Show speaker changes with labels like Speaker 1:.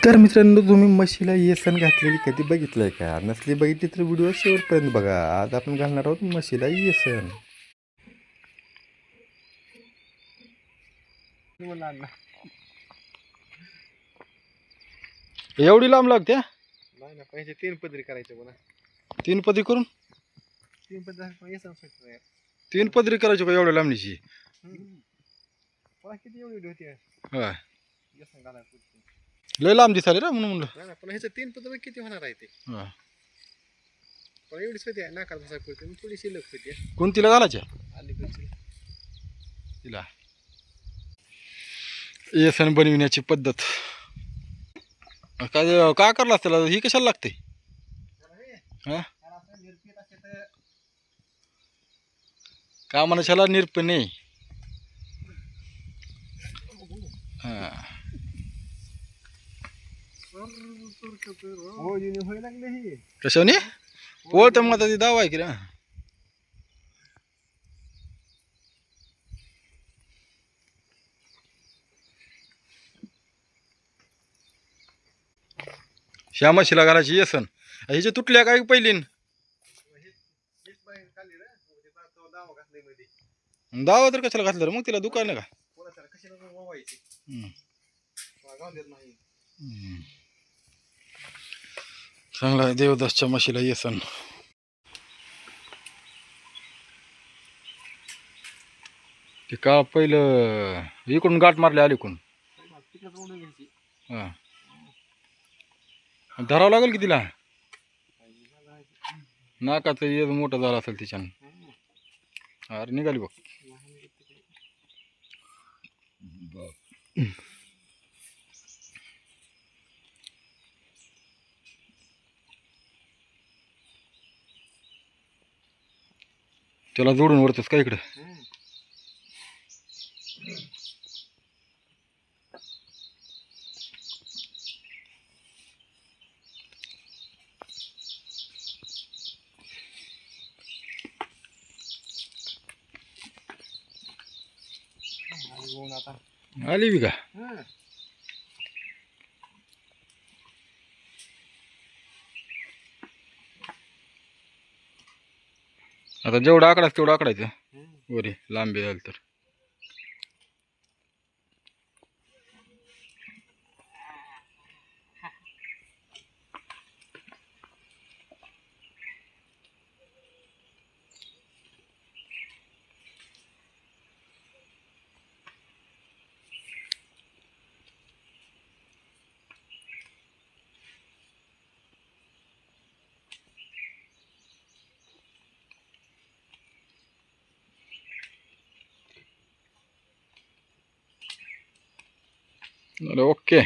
Speaker 1: तर मित्रांनो, तुम्ही म्हशीला येसन घातलेली कधी बघितलंय का? नसली बघितली तर व्हिडिओ शेवटपर्यंत बघा. आज आपण घालणार आहोत म्हशीला येसन. एवढी लांब लागते?
Speaker 2: नाही ना, पाहिजे 3 पदरी करायचे बघा.
Speaker 1: 3 पदरी करून
Speaker 2: 3 पदरी येसन सुटतं यार.
Speaker 1: 3 पदरी करायची का एवढ्या लांबणीची?
Speaker 2: पहा किती एवढी होती यार.
Speaker 1: होय,
Speaker 2: येसन घालायला पुढची.
Speaker 1: लय लांब दिसाले ना म्हणून म्हणलं.
Speaker 2: नाही ना, पण ह्याचं 3 पदरी किती होणार आहे ते?
Speaker 1: हा.
Speaker 2: पण एवढीच होती आहे, नाकात बसायला पुरते मग थोडी शिल्लक होती आहे.
Speaker 1: कोणतीला घालायच्या?
Speaker 2: अलीकडची
Speaker 1: तिला येसन बनविण्याची पद्धत काय काय करला त्याला? ही कशाला लागते? हा, का मनुष्याला निरपणे. हा,
Speaker 2: हो जुनी होई लागले ही.
Speaker 1: कशाने ओळत मग आता ती दावा आहे की ना. श्यामाशीला घालायची येसन. हिचे तुटल्या काय पहिलीन
Speaker 2: हेच बाहेर खाली रे, तो दावा घातलाय मध्ये.
Speaker 1: दावा तर कशाला घातलं रे? मग तिला दुखायला का?
Speaker 2: कोणाला कशाला वावायची
Speaker 1: हम्म.
Speaker 2: घालून देत नाही.
Speaker 1: चांगला आहे देवदासच्या म्हशीला येसन. ते का पहिलं इकडून गाठ मारली अलीकडून.
Speaker 2: तिकडे तोडून घ्यायची.
Speaker 1: हा, धरावं लागेल की तिला. नाकाचं येज मोठं झालं असेल तिच्यानं. अरे निघाली बघ. त्याला जोडून वरतोस का इकडे? आली बी का? आता जेवढा आकडाच तेवढा आकडायचं वरी लांबी झाली तर. ओके.